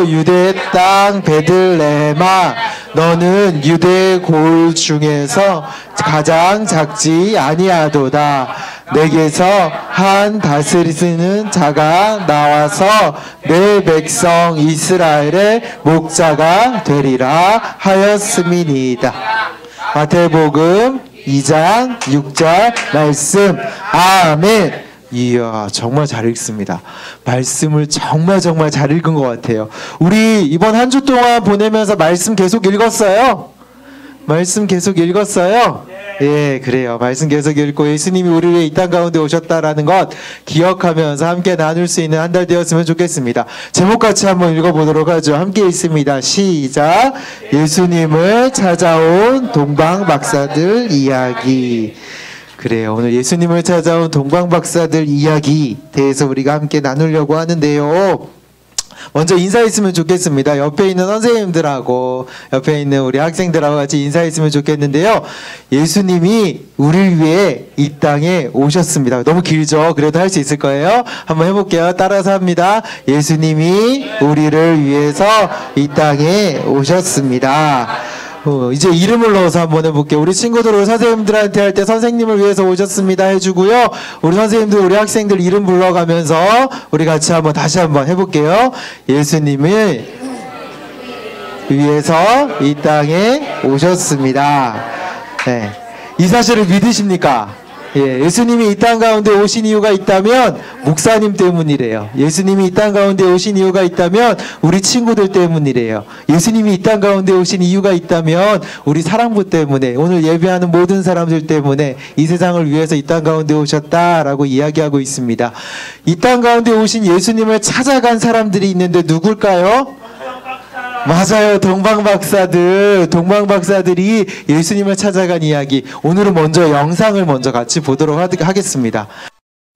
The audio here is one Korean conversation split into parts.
오 유대 땅 베들레헴아, 너는 유대 고을 중에서 가장 작지 아니하도다. 내게서 한 다스리는 자가 나와서 내 백성 이스라엘의 목자가 되리라 하였음이니이다. 마태복음 2장 6절 말씀. 아멘. 이야, 정말 잘 읽습니다. 말씀을 정말 잘 읽은 것 같아요. 우리 이번 한 주 동안 보내면서 말씀 계속 읽었어요? 말씀 계속 읽었어요? 예, 그래요. 말씀 계속 읽고 예수님이 우리를 위해 이 땅 가운데 오셨다라는 것 기억하면서 함께 나눌 수 있는 한 달 되었으면 좋겠습니다. 제목 같이 한번 읽어보도록 하죠. 함께 읽습니다. 시작. 예수님을 찾아온 동방박사들 이야기. 그래요. 오늘 예수님을 찾아온 동방박사들 이야기 대해서 우리가 함께 나누려고 하는데요. 먼저 인사했으면 좋겠습니다. 옆에 있는 선생님들하고 옆에 있는 우리 학생들하고 같이 인사했으면 좋겠는데요. 예수님이 우리를 위해 이 땅에 오셨습니다. 너무 길죠? 그래도 할 수 있을 거예요. 한번 해볼게요. 따라서 합니다. 예수님이 우리를 위해서 이 땅에 오셨습니다. 이제 이름을 넣어서 한번 해볼게요. 우리 친구들, 우리 선생님들한테 할 때 선생님을 위해서 오셨습니다 해주고요. 우리 선생님들, 우리 학생들 이름 불러가면서 우리 같이 한번 다시 한번 해볼게요. 예수님을 위해서 이 땅에 오셨습니다. 네. 이 사실을 믿으십니까? 예, 예수님이 이 땅 가운데 오신 이유가 있다면 목사님 때문이래요. 예수님이 이 땅 가운데 오신 이유가 있다면 우리 친구들 때문이래요. 예수님이 이 땅 가운데 오신 이유가 있다면 우리 사랑부 때문에, 오늘 예배하는 모든 사람들 때문에 이 세상을 위해서 이 땅 가운데 오셨다라고 이야기하고 있습니다. 이 땅 가운데 오신 예수님을 찾아간 사람들이 있는데 누굴까요? 맞아요. 동방박사들이 예수님을 찾아간 이야기. 오늘은 먼저 영상을 먼저 같이 보도록 하겠습니다.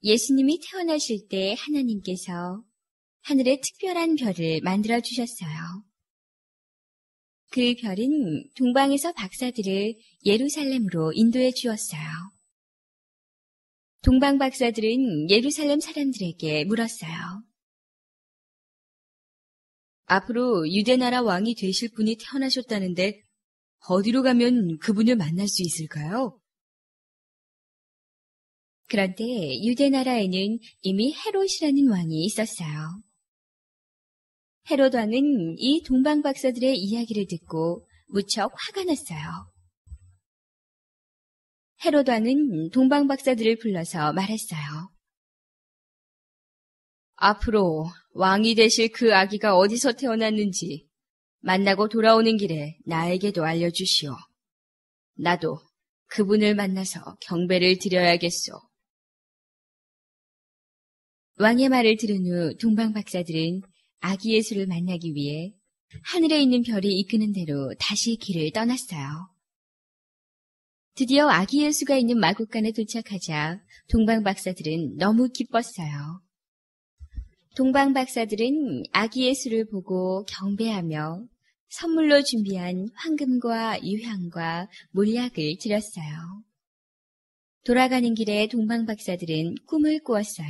예수님이 태어나실 때 하나님께서 하늘에 특별한 별을 만들어 주셨어요. 그 별은 동방에서 박사들을 예루살렘으로 인도해 주었어요. 동방박사들은 예루살렘 사람들에게 물었어요. 앞으로 유대나라 왕이 되실 분이 태어나셨다는데 어디로 가면 그분을 만날 수 있을까요? 그런데 유대나라에는 이미 헤롯이라는 왕이 있었어요. 헤롯 왕은 이 동방박사들의 이야기를 듣고 무척 화가 났어요. 헤롯 왕은 동방박사들을 불러서 말했어요. 앞으로 왕이 되실 그 아기가 어디서 태어났는지 만나고 돌아오는 길에 나에게도 알려주시오. 나도 그분을 만나서 경배를 드려야겠소. 왕의 말을 들은 후 동방박사들은 아기 예수를 만나기 위해 하늘에 있는 별이 이끄는 대로 다시 길을 떠났어요. 드디어 아기 예수가 있는 마국간에 도착하자 동방박사들은 너무 기뻤어요. 동방박사들은 아기 예수를 보고 경배하며 선물로 준비한 황금과 유향과 몰약을 드렸어요. 돌아가는 길에 동방박사들은 꿈을 꾸었어요.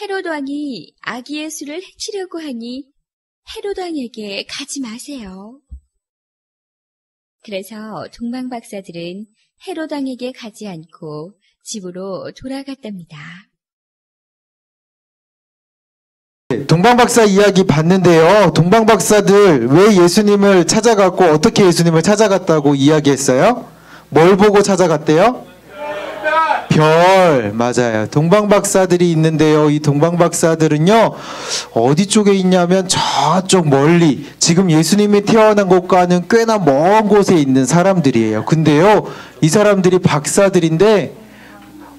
헤롯 왕이 아기 예수를 해치려고 하니 헤롯 왕에게 가지 마세요. 그래서 동방박사들은 헤롯 왕에게 가지 않고 집으로 돌아갔답니다. 동방박사 이야기 봤는데요. 동방박사들 왜 예수님을 찾아갔고 어떻게 예수님을 찾아갔다고 이야기했어요? 뭘 보고 찾아갔대요? 별. 맞아요. 동방박사들이 있는데요. 이 동방박사들은요, 어디 쪽에 있냐면 저쪽 멀리, 지금 예수님이 태어난 곳과는 꽤나 먼 곳에 있는 사람들이에요. 근데요, 이 사람들이 박사들인데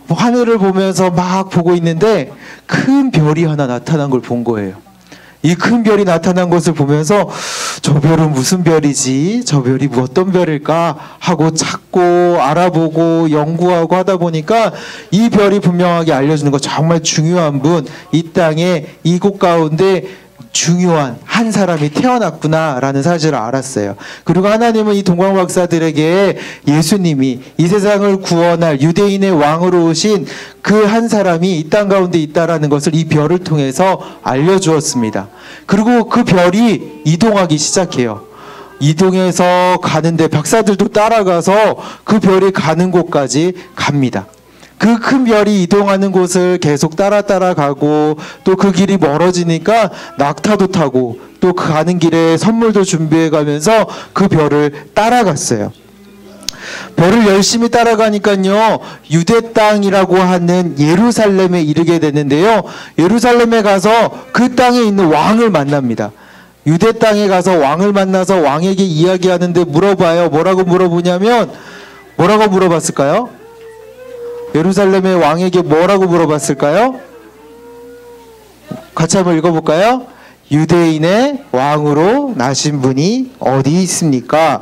하늘을 보면서 막 보고 있는데 큰 별이 하나 나타난 걸 본 거예요. 이 큰 별이 나타난 것을 보면서 저 별은 무슨 별이지? 저 별이 어떤 별일까? 하고 찾고 알아보고 연구하고 하다 보니까 이 별이 분명하게 알려주는 거, 정말 중요한 분, 이 땅에 이곳 가운데 중요한 한 사람이 태어났구나라는 사실을 알았어요. 그리고 하나님은 이 동방박사들에게 예수님이 이 세상을 구원할 유대인의 왕으로 오신 그 한 사람이 이 땅 가운데 있다라는 것을 이 별을 통해서 알려주었습니다. 그리고 그 별이 이동하기 시작해요. 이동해서 가는데 박사들도 따라가서 그 별이 가는 곳까지 갑니다. 그 큰 별이 이동하는 곳을 계속 따라가고 또 그 길이 멀어지니까 낙타도 타고 또 그 가는 길에 선물도 준비해 가면서 그 별을 따라갔어요. 별을 열심히 따라가니까요, 유대 땅이라고 하는 예루살렘에 이르게 되는데요, 예루살렘에 가서 그 땅에 있는 왕을 만납니다. 유대 땅에 가서 왕을 만나서 왕에게 이야기하는데 물어봐요. 뭐라고 물어보냐면, 뭐라고 물어봤을까요? 예루살렘의 왕에게 뭐라고 물어봤을까요? 같이 한번 읽어볼까요? 유대인의 왕으로 나신 분이 어디 있습니까?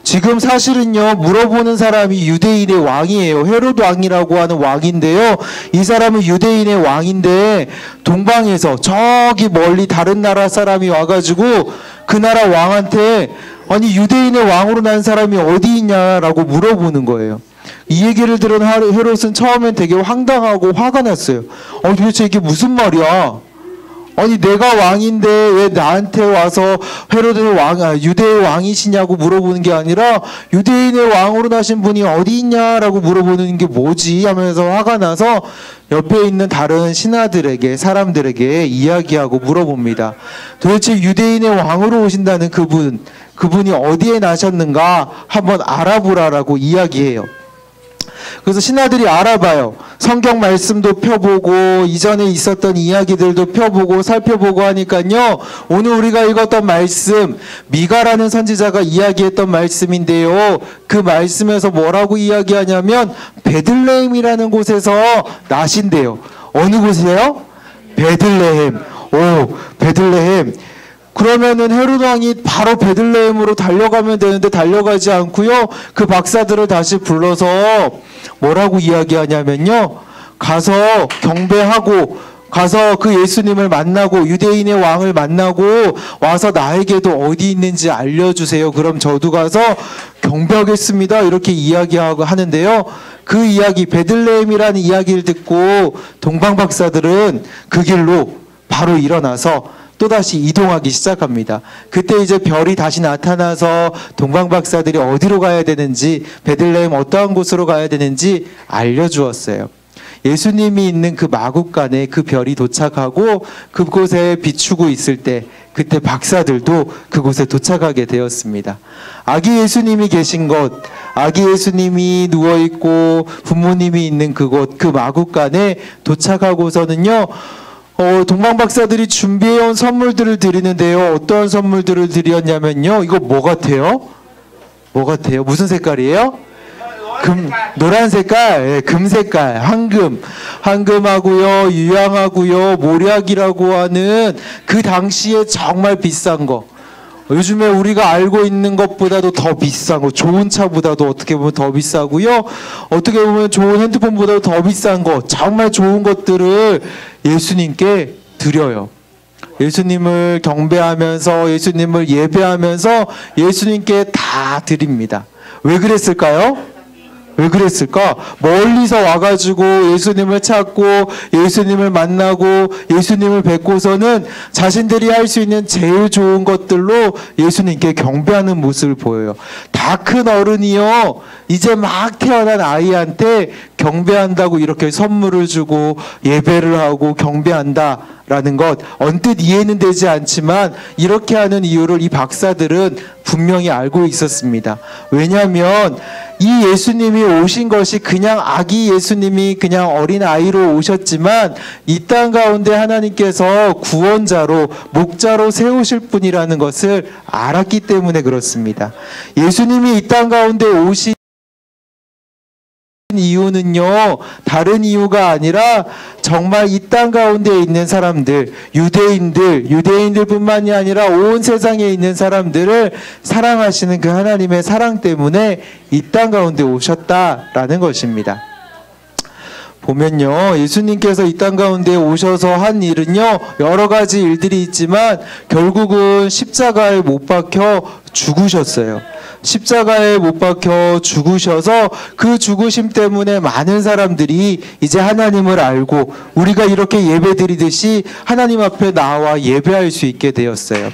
지금 사실은요, 물어보는 사람이 유대인의 왕이에요. 헤롯 왕이라고 하는 왕인데요, 이 사람은 유대인의 왕인데 동방에서 저기 멀리 다른 나라 사람이 와가지고 그 나라 왕한테 아니 유대인의 왕으로 난 사람이 어디 있냐라고 물어보는 거예요. 이 얘기를 들은 헤롯은 처음엔 되게 황당하고 화가 났어요. 도대체 이게 무슨 말이야? 아니 내가 왕인데 왜 나한테 와서 헤롯의 유대의 왕이시냐고 물어보는 게 아니라 유대인의 왕으로 나신 분이 어디 있냐라고 물어보는 게 뭐지 하면서 화가 나서 옆에 있는 다른 신하들에게, 사람들에게 이야기하고 물어봅니다. 도대체 유대인의 왕으로 오신다는 그분이 어디에 나셨는가 한번 알아보라라고 이야기해요. 그래서 신하들이 알아봐요. 성경 말씀도 펴보고 이전에 있었던 이야기들도 펴보고 살펴보고 하니까요, 오늘 우리가 읽었던 말씀, 미가라는 선지자가 이야기했던 말씀인데요, 그 말씀에서 뭐라고 이야기하냐면 베들레헴이라는 곳에서 나신대요. 어느 곳이에요? 베들레헴. 베들레헴. 그러면은 헤롯 왕이 바로 베들레헴으로 달려가면 되는데 달려가지 않고요, 그 박사들을 다시 불러서 뭐라고 이야기하냐면요, 가서 경배하고 가서 그 예수님을 만나고 유대인의 왕을 만나고 와서 나에게도 어디 있는지 알려주세요. 그럼 저도 가서 경배하겠습니다. 이렇게 이야기하고 하는데요, 그 이야기, 베들레헴이라는 이야기를 듣고 동방 박사들은 그 길로 바로 일어나서 또다시 이동하기 시작합니다. 그때 이제 별이 다시 나타나서 동방 박사들이 어디로 가야 되는지, 베들레헴 어떠한 곳으로 가야 되는지 알려주었어요. 예수님이 있는 그 마국간에 그 별이 도착하고 그곳에 비추고 있을 때 그때 박사들도 그곳에 도착하게 되었습니다. 아기 예수님이 계신 곳, 아기 예수님이 누워있고 부모님이 있는 그곳, 그 마국간에 도착하고서는요, 동방 박사들이 준비해온 선물들을 드리는데요, 어떠한 선물들을 드렸냐면요, 이거 뭐 같아요? 뭐 같아요? 무슨 색깔이에요? 노란 색깔, 예, 금 색깔, 황금하고요, 유향하고요, 모략이라고 하는 그 당시에 정말 비싼 거. 요즘에 우리가 알고 있는 것보다도 더 비싼 거, 좋은 차보다도 어떻게 보면 더 비싸고요, 어떻게 보면 좋은 핸드폰보다도 더 비싼 거, 정말 좋은 것들을 예수님께 드려요. 예수님을 경배하면서, 예수님을 예배하면서 예수님께 다 드립니다. 왜 그랬을까요? 왜 그랬을까? 멀리서 와가지고 예수님을 찾고 예수님을 만나고 예수님을 뵙고서는 자신들이 할 수 있는 제일 좋은 것들로 예수님께 경배하는 모습을 보여요. 다 큰 어른이요, 이제 막 태어난 아이한테 경배한다고 이렇게 선물을 주고 예배를 하고 경배한다 라는 것, 언뜻 이해는 되지 않지만 이렇게 하는 이유를 이 박사들은 분명히 알고 있었습니다. 왜냐하면 이 예수님이 오신 것이 그냥 아기 예수님이 그냥 어린 아이로 오셨지만 이 땅 가운데 하나님께서 구원자로, 목자로 세우실 분이라는 것을 알았기 때문에 그렇습니다. 예수님이 이 땅 가운데 오신 이유는요, 다른 이유가 아니라 정말 이 땅 가운데 있는 사람들, 유대인들뿐만이 아니라 온 세상에 있는 사람들을 사랑하시는 그 하나님의 사랑 때문에 이 땅 가운데 오셨다라는 것입니다. 보면요, 예수님께서 이 땅 가운데 오셔서 한 일은요, 여러 가지 일들이 있지만 결국은 십자가에 못 박혀 죽으셨어요. 십자가에 못 박혀 죽으셔서 그 죽으심 때문에 많은 사람들이 이제 하나님을 알고 우리가 이렇게 예배드리듯이 하나님 앞에 나와 예배할 수 있게 되었어요.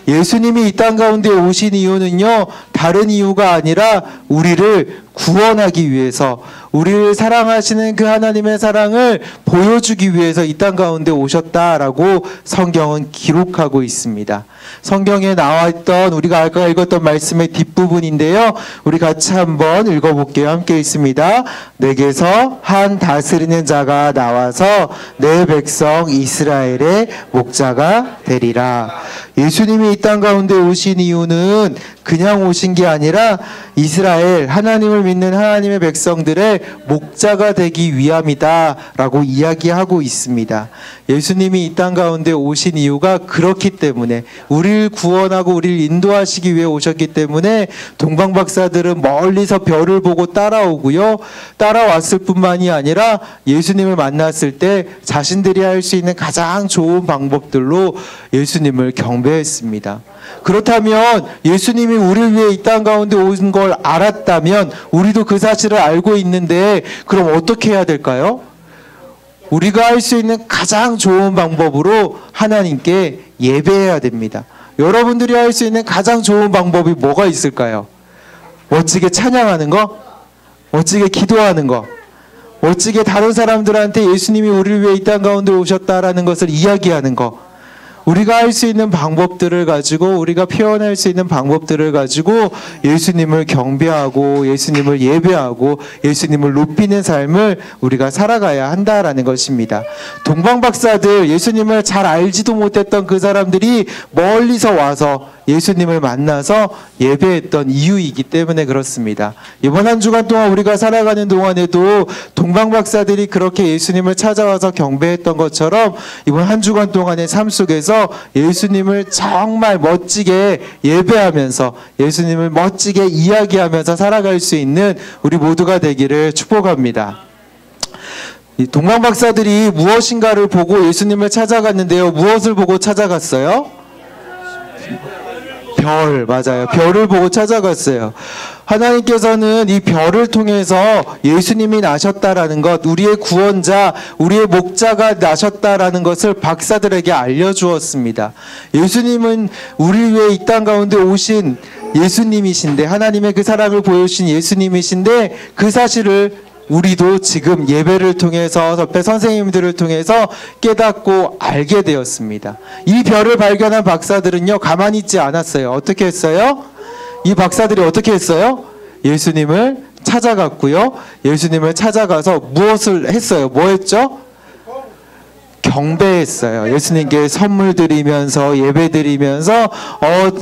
예수님이 이 땅 가운데 오신 이유는요, 다른 이유가 아니라 우리를 구원하기 위해서, 우리를 사랑하시는 그 하나님의 사랑을 보여주기 위해서 이 땅 가운데 오셨다라고 성경은 기록하고 있습니다. 성경에 나와 있던 우리가 아까 읽었던 말씀의 뒷부분인데요, 우리 같이 한번 읽어볼게요. 함께 읽습니다. 내게서 한 다스리는 자가 나와서 내 백성 이스라엘의 목자가 되리라. 예수님이 이 땅 가운데 오신 이유는 그냥 오신 게 아니라 이스라엘, 하나님을 믿는 하나님의 백성들의 목자가 되기 위함이다라고 이야기하고 있습니다. 예수님이 이 땅 가운데 오신 이유가 그렇기 때문에, 우리를 구원하고 우리를 인도하시기 위해 오셨기 때문에 동방박사들은 멀리서 별을 보고 따라오고요, 따라왔을 뿐만이 아니라 예수님을 만났을 때 자신들이 할 수 있는 가장 좋은 방법들로 예수님을 경배했습니다. 그렇다면 예수님이 우리를 위해 이 땅 가운데 오신 걸 알았다면, 우리도 그 사실을 알고 있는데 그럼 어떻게 해야 될까요? 우리가 할 수 있는 가장 좋은 방법으로 하나님께 예배해야 됩니다. 여러분들이 할 수 있는 가장 좋은 방법이 뭐가 있을까요? 멋지게 찬양하는 거? 멋지게 기도하는 거? 멋지게 다른 사람들한테 예수님이 우리를 위해 이 땅 가운데 오셨다라는 것을 이야기하는 거? 우리가 할 수 있는 방법들을 가지고, 우리가 표현할 수 있는 방법들을 가지고 예수님을 경배하고 예수님을 예배하고 예수님을 높이는 삶을 우리가 살아가야 한다라는 것입니다. 동방박사들, 예수님을 잘 알지도 못했던 그 사람들이 멀리서 와서 예수님을 만나서 예배했던 이유이기 때문에 그렇습니다. 이번 한 주간 동안 우리가 살아가는 동안에도 동방박사들이 그렇게 예수님을 찾아와서 경배했던 것처럼 이번 한 주간 동안의 삶 속에서 예수님을 정말 멋지게 예배하면서 예수님을 멋지게 이야기하면서 살아갈 수 있는 우리 모두가 되기를 축복합니다. 이 동방박사들이 무엇인가를 보고 예수님을 찾아갔는데요, 무엇을 보고 찾아갔어요? 별, 맞아요. 별을 보고 찾아갔어요. 하나님께서는 이 별을 통해서 예수님이 나셨다라는 것, 우리의 구원자, 우리의 목자가 나셨다라는 것을 박사들에게 알려주었습니다. 예수님은 우리 위해 이 땅 가운데 오신 예수님이신데, 하나님의 그 사랑을 보여주신 예수님이신데, 그 사실을 우리도 지금 예배를 통해서, 옆에 선생님들을 통해서 깨닫고 알게 되었습니다. 이 별을 발견한 박사들은요, 가만히 있지 않았어요. 어떻게 했어요? 이 박사들이 어떻게 했어요? 예수님을 찾아갔고요. 예수님을 찾아가서 무엇을 했어요? 뭐 했죠? 경배했어요. 예수님께 선물 드리면서, 예배 드리면서,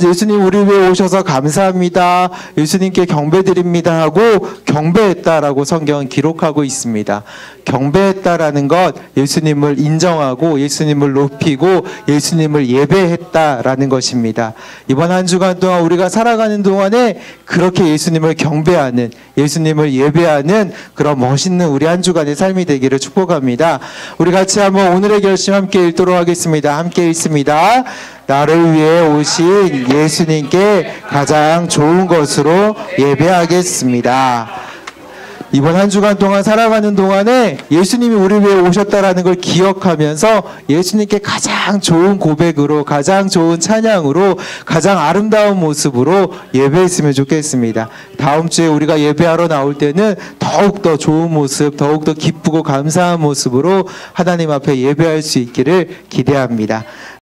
예수님 우리 위해 오셔서 감사합니다, 예수님께 경배 드립니다 하고 경배했다라고 성경은 기록하고 있습니다. 경배했다라는 것, 예수님을 인정하고 예수님을 높이고 예수님을 예배했다라는 것입니다. 이번 한 주간 동안 우리가 살아가는 동안에 그렇게 예수님을 경배하는, 예수님을 예배하는 그런 멋있는 우리 한 주간의 삶이 되기를 축복합니다. 우리 같이 한번 오늘의 결심 함께 읽도록 하겠습니다. 함께 읽습니다. 나를 위해 오신 예수님께 가장 좋은 것으로 예배하겠습니다. 이번 한 주간 동안 살아가는 동안에 예수님이 우리 위해 오셨다라는 걸 기억하면서 예수님께 가장 좋은 고백으로, 가장 좋은 찬양으로, 가장 아름다운 모습으로 예배했으면 좋겠습니다. 다음 주에 우리가 예배하러 나올 때는 더욱더 좋은 모습, 더욱더 기쁘고 감사한 모습으로 하나님 앞에 예배할 수 있기를 기대합니다.